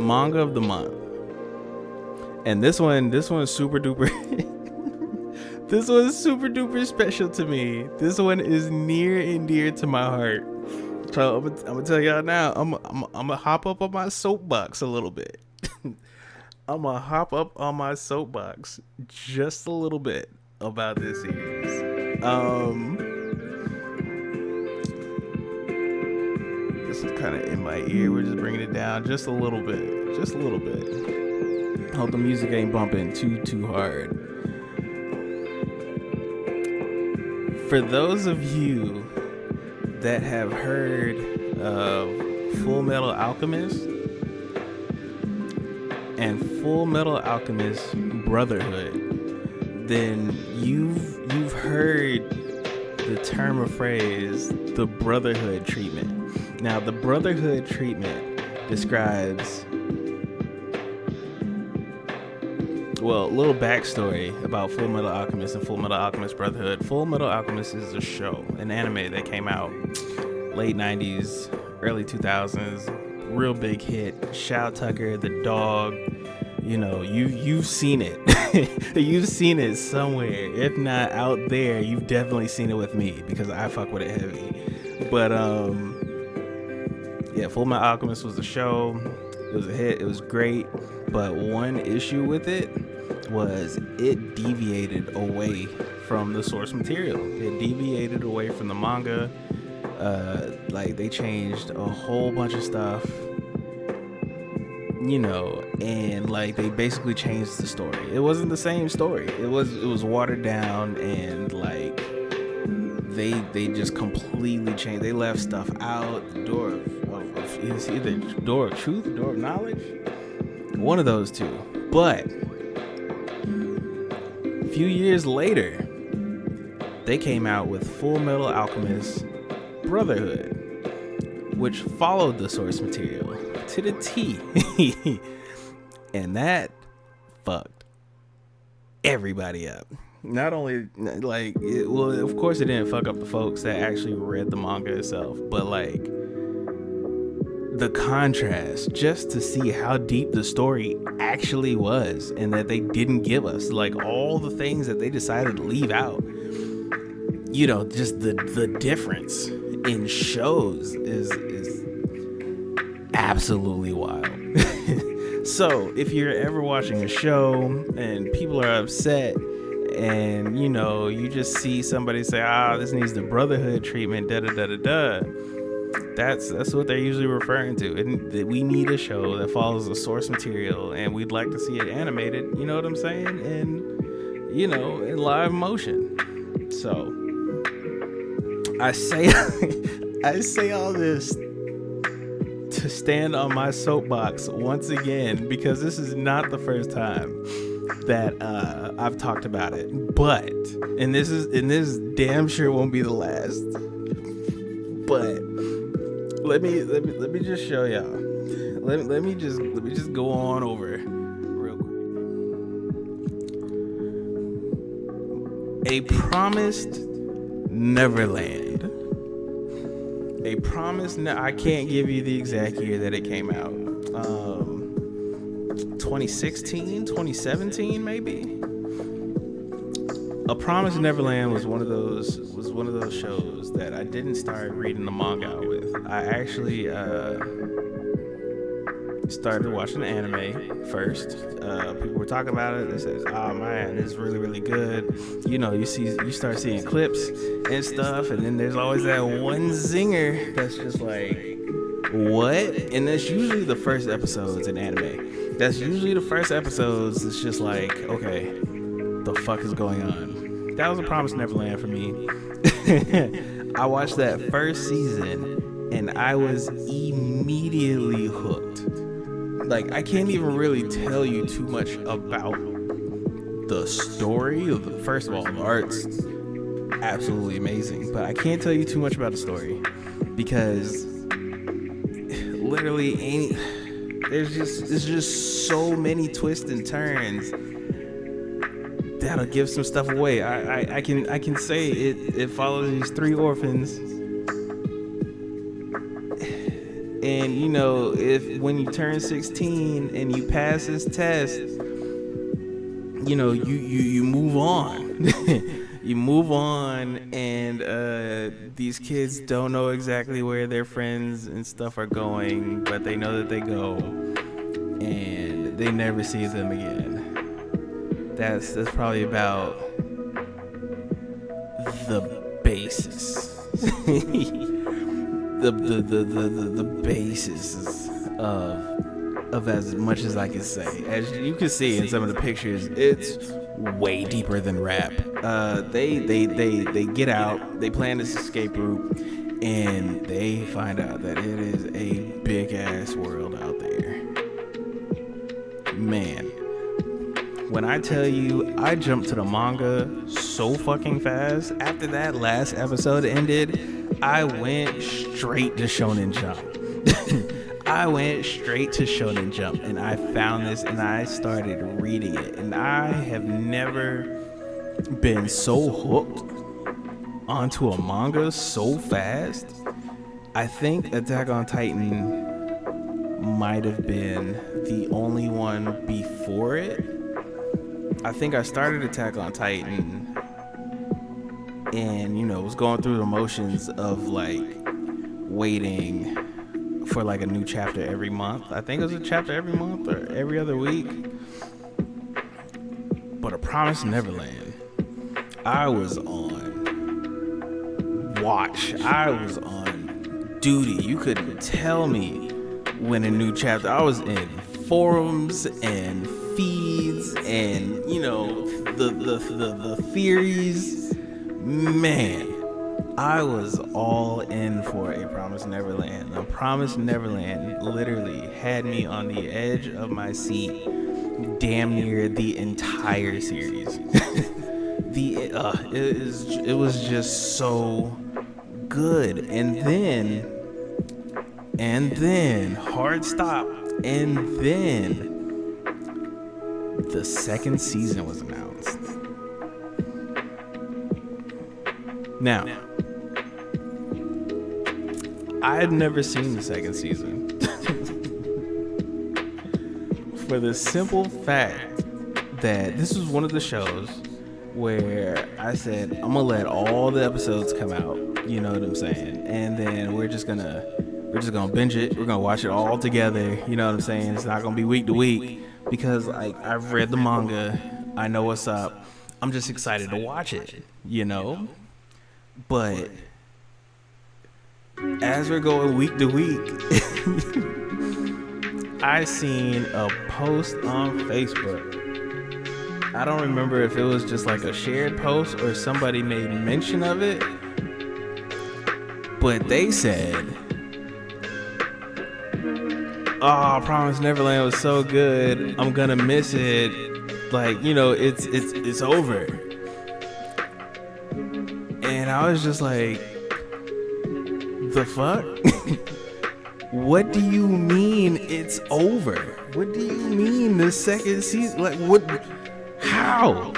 manga of the month. And this one's super duper this one's super duper special to me. This one is near and dear to my heart. So I'm gonna tell y'all now, I'm gonna hop up on my soapbox a little bit. I'm gonna hop up on my soapbox just a little bit about this series. This is kind of in my ear. We're just bringing it down just a little bit. Just a little bit. Hope the music ain't bumping too hard. For those of you that have heard of Full Metal Alchemist and Full Metal Alchemist Brotherhood, then you've heard the term or phrase, the Brotherhood treatment. Now, the Brotherhood treatment describes, well, a little backstory about Full Metal Alchemist and Full Metal Alchemist Brotherhood. Full Metal Alchemist is a show, an anime that came out late 90s, early 2000s, real big hit. Shao Tucker, the dog, you know, you've seen it. You've seen it somewhere. If not out there, you've definitely seen it with me because I fuck with it heavy. But yeah, Full Metal Alchemist was a show. It was a hit. It was great. But one issue with it was it deviated away from the source material. It deviated away from the manga. Like they changed a whole bunch of stuff, you know, and like they basically changed the story. It wasn't the same story. It was watered down, and like they just completely changed. They left stuff out. The door of it's either door of truth, door of knowledge, one of those two. But a few years later, they came out with Full Metal Alchemist Brotherhood, which followed the source material to the T. And that fucked everybody up. Not only like well, of course it didn't fuck up the folks that actually read the manga itself, but like the contrast, just to see how deep the story actually was, and that they didn't give us like all the things that they decided to leave out. You know, just the difference in shows is absolutely wild. So if you're ever watching a show and people are upset, and you know, you just see somebody say, this needs the Brotherhood treatment, that's what they're usually referring to. And we need a show that follows the source material, and we'd like to see it animated, you know what I'm saying, and you know, in live motion. So I say all this to stand on my soapbox once again, because this is not the first time that I've talked about it, but and this damn sure won't be the last. But let me just show y'all. Let me just go on over real quick. A Promised Neverland. A Promised I can't give you the exact year that it came out. 2016, 2017 maybe. A Promised Neverland was one of those shows that I didn't start reading the manga with. I actually started watching the anime first. People were talking about it. They said, "Oh man, it's really really good." You know, you start seeing clips and stuff, and then there's always that one zinger that's just like, what? And that's usually the first episodes in anime. That's usually the first episodes. It's just like, okay, the fuck is going on? That was A Promised Neverland for me. I watched that first season and I was immediately hooked. Like, I can't even really tell you too much about the story. First of all, the art's absolutely amazing, but I can't tell you too much about the story because literally there's just so many twists and turns that'll give some stuff away. I can say it follows these three orphans, And you know, if when you turn 16 and you pass this test, you know, you move on. You move on, and these kids don't know exactly where their friends and stuff are going, but they know that they go, and they never see them again. That's probably about the basis. the basis of as much as I can say. As you can see in some of the pictures, it's way deeper than rap. They get out, they plan this escape route, and they find out that it is a big ass world out there. Man, when I tell you, I jumped to the manga so fucking fast. After that last episode ended, I went straight to Shonen Jump. I went straight to Shonen Jump, and I found this, and I started reading it. And I have never been so hooked onto a manga so fast. I think Attack on Titan might have been the only one before it. I think I started Attack on Titan and, you know, was going through the motions of like waiting for like a new chapter every month. I think it was a chapter every month or every other week. But A Promised Neverland, I was on watch. I was on duty. You couldn't tell me when a new chapter. I was in forums and feeds and, you know, the theories. Man, I was all in for A Promised Neverland. A Promised Neverland literally had me on the edge of my seat damn near the entire series. It was just so good. And then hard stop, and then the second season was announced. Now, I had never seen the second season for the simple fact that this was one of the shows where I said, I'm gonna let all the episodes come out, you know what I'm saying, and then we're just gonna binge it. We're gonna watch it all together, you know what I'm saying. It's not gonna be week to week because like I've read the manga, I know what's up. I'm just excited to watch it, you know. But as we're going week to week, I seen a post on Facebook. I don't remember if it was just like a shared post or somebody made mention of it, but they said, "Oh, Promised Neverland was so good. I'm gonna miss it. Like, you know, it's over." And I was just like, the fuck? What do you mean it's over? What do you mean the second season? Like, what? How?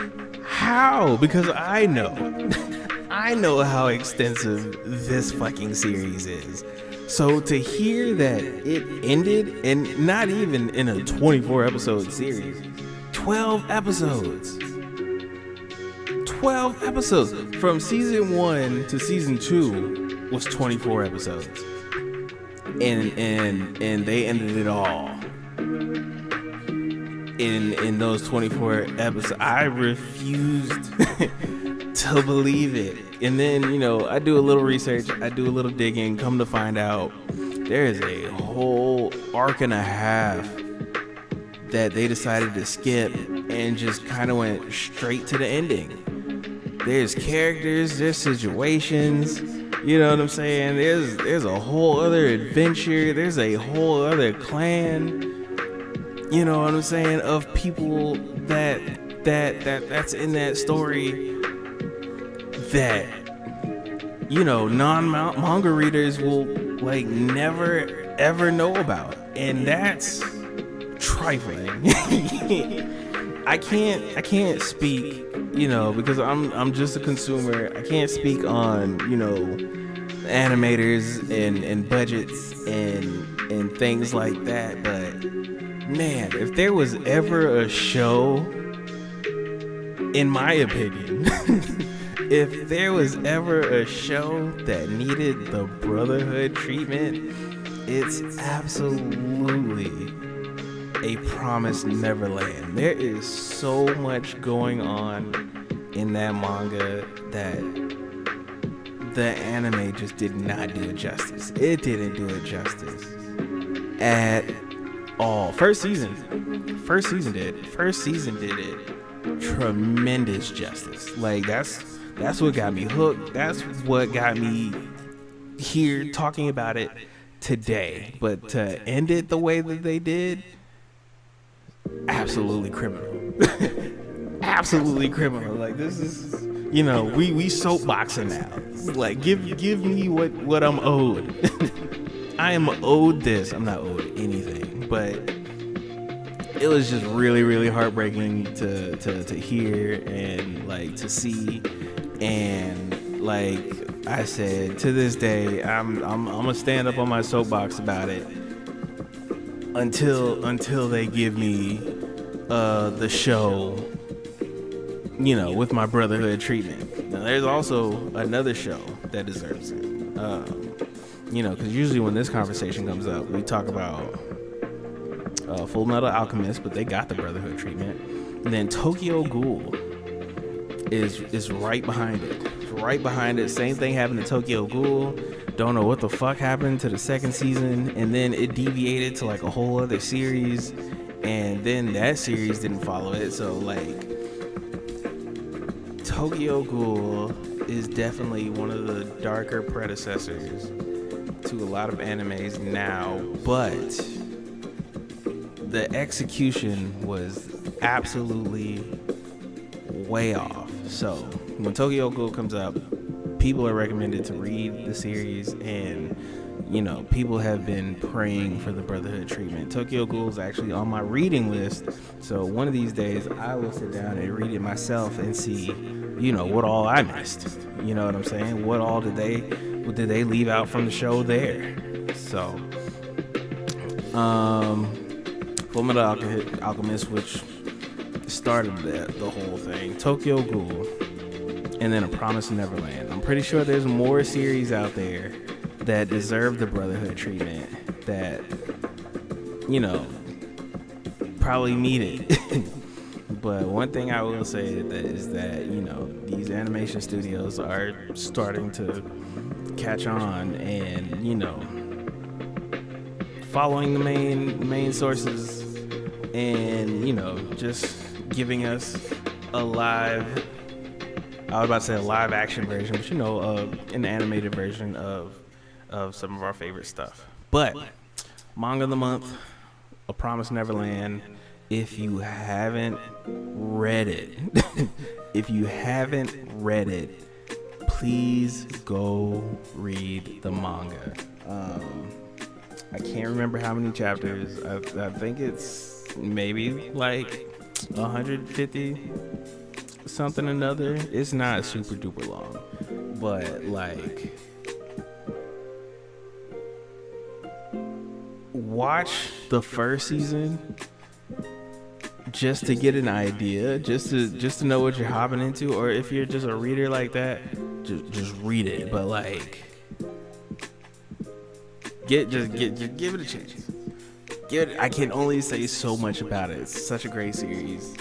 Because I know how extensive this fucking series is. So to hear that it ended, and not even in a 24 episode series, 12 episodes. 12 episodes from season 1 to season 2 was 24 episodes, and they ended it all in those 24 episodes. I refused to believe it. And then, you know, I do a little research, I do a little digging, come to find out there is a whole arc and a half that they decided to skip and just kind of went straight to the ending. There's characters, there's situations, you know what I'm saying? There's a whole other adventure, there's a whole other clan, you know what I'm saying, of people that's in that story that, you know, non-manga readers will like never ever know about, and that's trifling. I can't speak, you know, because I'm just a consumer. I can't speak on, you know, animators and budgets and and things like that. But man, if there was ever a show, in my opinion, if there was ever a show that needed the brotherhood treatment, it's absolutely A Promised Neverland. There is so much going on in that manga that the anime just did not do it justice. It didn't do it justice at all. First season did it tremendous justice. Like that's what got me hooked. That's what got me here talking about it today. But to end it the way that they did, absolutely criminal. Absolutely criminal. Like this is, we soapboxing now. Like give me what I'm owed. I am owed this. I'm not owed anything, but it was just really, really heartbreaking to hear and like to see. And like I said, to this day, I'm gonna stand up on my soapbox about it until they give me the show, with my brotherhood treatment. Now there's also another show that deserves it, because usually when this conversation comes up, we talk about Full Metal Alchemist, but they got the brotherhood treatment. And then Tokyo Ghoul is right behind it. Right behind it. Same thing happened to Tokyo Ghoul. Don't know what the fuck happened to the second season, and then it deviated to like a whole other series, and then that series didn't follow it. So like Tokyo Ghoul is definitely one of the darker predecessors to a lot of animes now, but the execution was absolutely way off. So when Tokyo Ghoul comes up, people are recommended to read the series, and people have been praying for the brotherhood treatment. Tokyo Ghoul is actually on my reading list, so one of these days I will sit down and read it myself and see what all I missed. You know what I'm saying? What did they leave out from the show there? So Full Metal Alchemist, which started the whole thing, Tokyo Ghoul, and then A Promised Neverland. I'm pretty sure there's more series out there that deserve the brotherhood treatment that probably need it. But one thing I will say is that these animation studios are starting to catch on, and following the main sources, and just giving us a live action version, but an animated version of some of our favorite stuff. But manga of the month, A Promised Neverland. If you haven't read it, please go read the manga. I can't remember how many chapters. I think it's maybe like 150 something another. It's not super duper long, but like watch the first season just to get an idea, just to know what you're hopping into. Or if you're just a reader like that, just read it. But like give it a chance. I can only say so much about it. It's such a great series.